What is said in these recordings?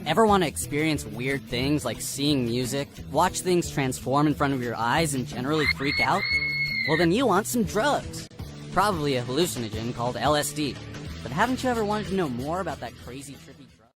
Ever want to experience weird things like seeing music, watch things transform in front of your eyes, and generally freak out? Well, then you want some drugs. Probably a hallucinogen called LSD. But haven't you ever wanted to know more about that crazy, trippy drug?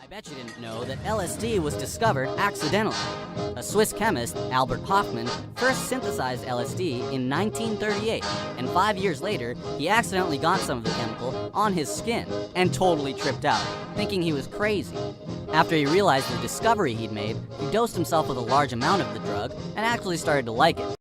I bet you didn't know that LSD was discovered accidentally. A Swiss chemist, Albert Hofmann, first synthesized LSD in 1938, and 5 years later, he accidentally got some of the chemical on his skin and totally tripped out, thinking he was crazy. After he realized the discovery he'd made, he dosed himself with a large amount of the drug and actually started to like it.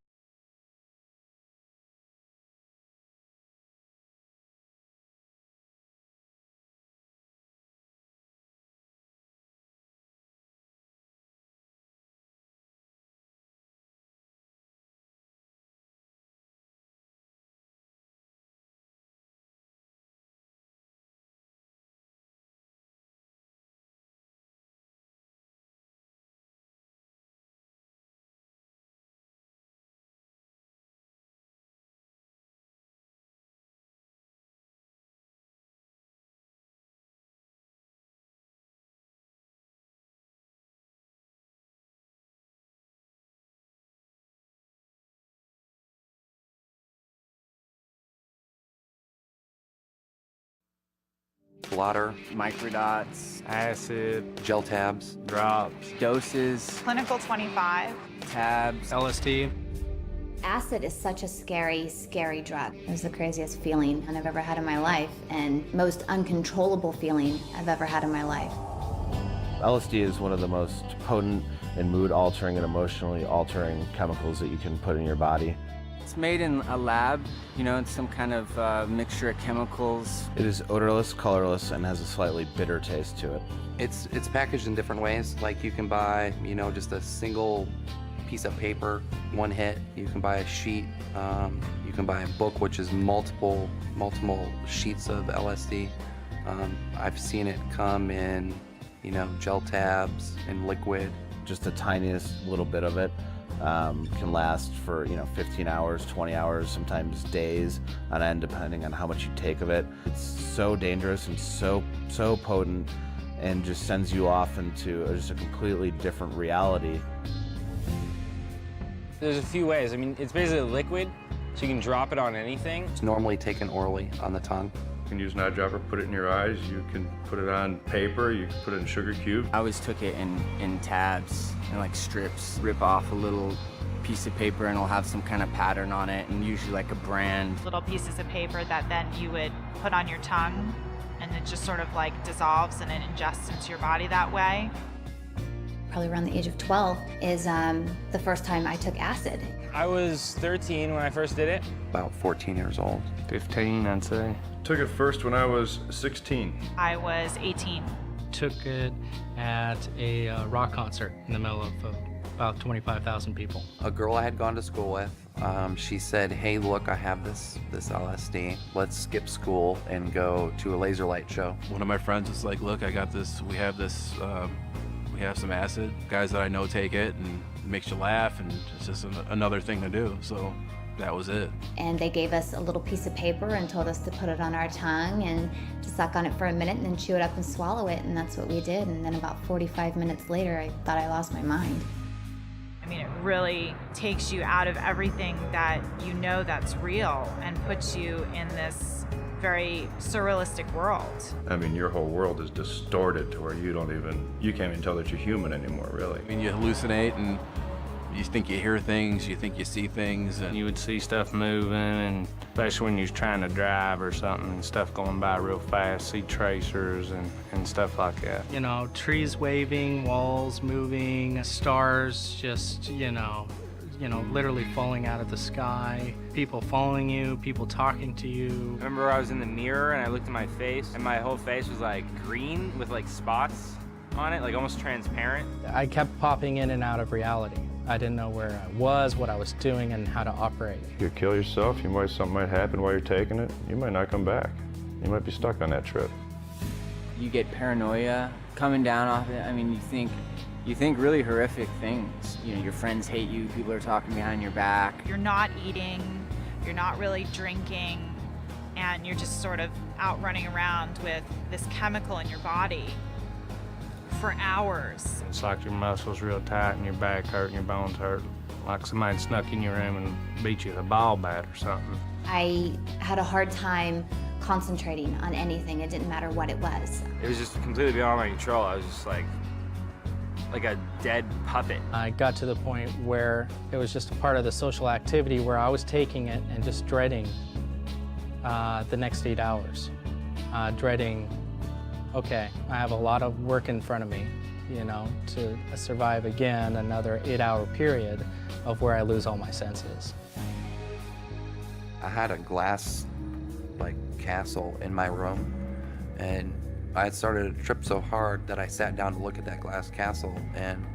Blotter, microdots, acid, gel tabs, drops, doses, Clinical 25. tabs, LSD. Acid is such a scary, scary drug. It was the craziest feeling I've ever had in my life, and most uncontrollable feeling I've ever had in my life. LSD is one of the most potent and mood-altering and emotionally altering chemicals that you can put in your body. It's made in a lab, you know, it's some kind of mixture of chemicals. It is odorless, colorless, and has a slightly bitter taste to it. It's packaged in different ways. Like you can buy, you know, just a single piece of paper, one hit. You can buy a sheet. You can buy a book, which is multiple sheets of LSD. I've seen it come in, you know, gel tabs and liquid. Just the tiniest little bit of it can last for 15 hours, 20 hours, sometimes days on end, depending on how much you take of it. It's so dangerous and so potent, and just sends you off into just a completely different reality. There's a few ways. I mean, it's basically liquid, so you can drop it on anything. It's normally taken orally on the tongue. You can use an eyedropper, put it in your eyes. You can put it on paper. You can put it in sugar cubes. I always took it in tabs and like strips. Rip off a little piece of paper and it'll have some kind of pattern on it, and usually like a brand. Little pieces of paper that then you would put on your tongue, and it just sort of like dissolves and it ingests into your body that way. Probably around the age of 12 is the first time I took acid. I was 13 when I first did it. About 14 years old. 15, I'd say. Took it first when I was 16. I was 18. Took it at a rock concert in the middle of about 25,000 people. A girl I had gone to school with, she said, "Hey, look, I have this LSD. Let's skip school and go to a laser light show." One of my friends was like, "Look, I got this. We have this. We have some acid. Guys that I know take it, and it makes you laugh, and it's just another thing to do." So that was it. And they gave us a little piece of paper and told us to put it on our tongue and to suck on it for a minute and then chew it up and swallow it, and that's what we did. And then about 45 minutes later, I thought I lost my mind. I mean, it really takes you out of everything that you know that's real and puts you in this very surrealistic world. I mean, your whole world is distorted to where you can't even tell that you're human anymore, really. I mean, you hallucinate, and you think you hear things, you think you see things, and You would see stuff moving, and especially when you're trying to drive or something, stuff going by real fast, see tracers and stuff like that. You know, trees waving, walls moving, stars just, literally falling out of the sky, people following you, people talking to you. I remember I was in the mirror and I looked at my face, and my whole face was like green with like spots. on it, like almost transparent. I kept popping in and out of reality. I didn't know where I was, what I was doing, and how to operate. You could kill yourself, something might happen while you're taking it. You might not come back. You might be stuck on that trip. You get paranoia coming down off it. I mean, you think really horrific things. You know, your friends hate you, people are talking behind your back. You're not eating, you're not really drinking, and you're just sort of out running around with this chemical in your body for hours. It's like your muscles real tight and your back hurt and your bones hurt. Like somebody snuck in your room and beat you with a ball bat or something. I had a hard time concentrating on anything. It didn't matter what it was. It was just completely beyond my control. I was just like a dead puppet. I got to the point where it was just a part of the social activity where I was taking it and just dreading the next 8 hours. Dreading, okay, I have a lot of work in front of me, you know, to survive again another 8-hour period of where I lose all my senses. I had a glass, like, castle in my room, and I had started to trip so hard that I sat down to look at that glass castle, and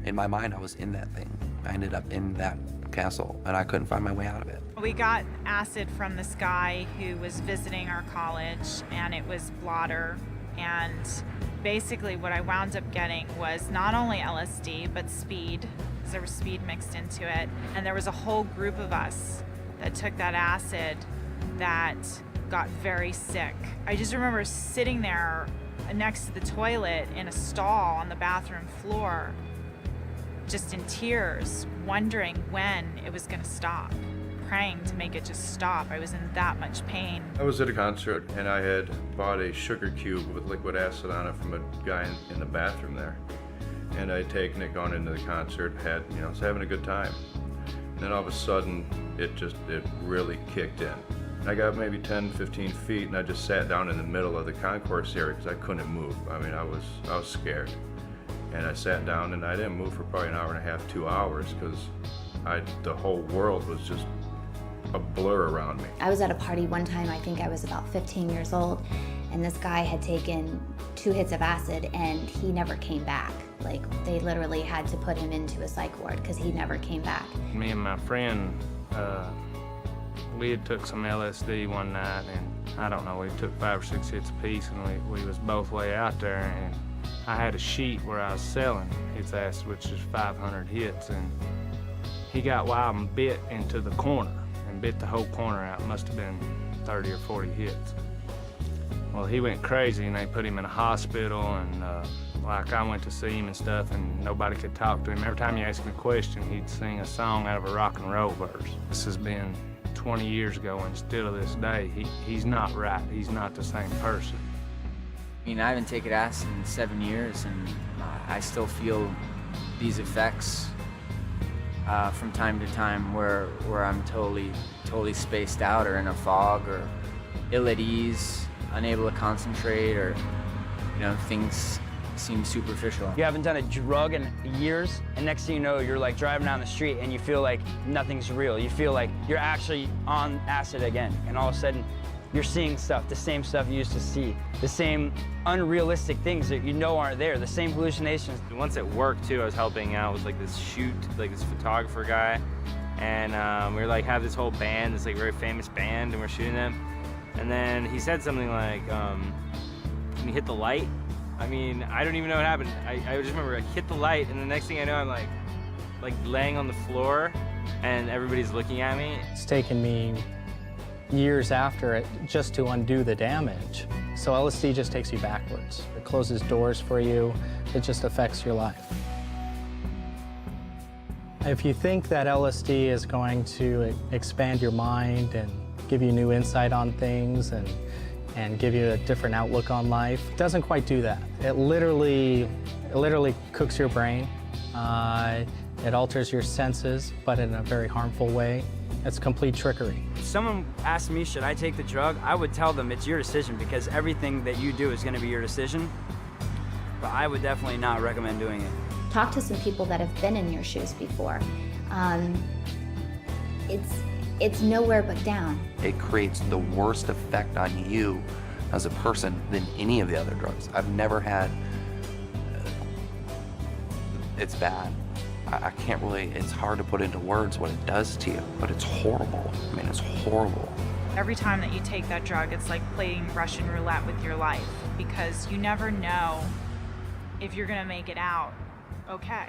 in my mind, I was in that thing. I ended up in that castle, and I couldn't find my way out of it. We got acid from this guy who was visiting our college, and it was blotter. And basically what I wound up getting was not only LSD, but speed, because there was speed mixed into it. And there was a whole group of us that took that acid that got very sick. I just remember sitting there next to the toilet in a stall on the bathroom floor, just in tears, wondering when it was gonna stop, praying to make it just stop. I was in that much pain. I was at a concert and I had bought a sugar cube with liquid acid on it from a guy in the bathroom there. And I'd taken it, gone into the concert, was having a good time. And then all of a sudden, it really kicked in. I got maybe 10, 15 feet and I just sat down in the middle of the concourse area because I couldn't move. I mean, I was scared. And I sat down and I didn't move for probably an hour and a half, 2 hours, because the whole world was just a blur around me. I was at a party one time, I think I was about 15 years old, and this guy had taken 2 hits of acid and he never came back. Like, they literally had to put him into a psych ward because he never came back. Me and my friend, we had took some LSD one night, and I don't know, we took 5 or 6 hits apiece, and we was both way out there, and I had a sheet where I was selling his acid, which is 500 hits, and he got wild and bit into the corner, and bit the whole corner out. Must have been 30 or 40 hits. Well, he went crazy, and they put him in a hospital, and I went to see him and stuff, and nobody could talk to him. Every time you asked him a question, he'd sing a song out of a rock and roll verse. This has been 20 years ago, and still to this day, he's not right. He's not the same person. I mean, I haven't taken acid in 7 years, and I still feel these effects from time to time where I'm totally spaced out or in a fog or ill at ease, unable to concentrate, or, things seem superficial. You haven't done a drug in years, and next thing you know, you're like driving down the street and you feel like nothing's real. You feel like you're actually on acid again, and all of a sudden, you're seeing stuff, the same stuff you used to see, the same unrealistic things that you know aren't there, the same hallucinations. Once at work too, I was helping out with like this this photographer guy, and we were like have this whole band, this like very famous band, and we're shooting them. And then he said something like, "Can you hit the light?" I mean, I don't even know what happened. I just remember I hit the light, and the next thing I know, I'm like laying on the floor, and everybody's looking at me. It's taken me years after it just to undo the damage. So LSD just takes you backwards. It closes doors for you. It just affects your life. If you think that LSD is going to expand your mind and give you new insight on things and give you a different outlook on life, it doesn't quite do that. It literally cooks your brain. It alters your senses, but in a very harmful way. It's complete trickery. If someone asked me, should I take the drug, I would tell them it's your decision, because everything that you do is going to be your decision. But I would definitely not recommend doing it. Talk to some people that have been in your shoes before. It's nowhere but down. It creates the worst effect on you as a person than any of the other drugs. I've never had It's bad. I can't really, it's hard to put into words what it does to you, but it's horrible. I mean, it's horrible. Every time that you take that drug, it's like playing Russian roulette with your life, because you never know if you're gonna make it out okay.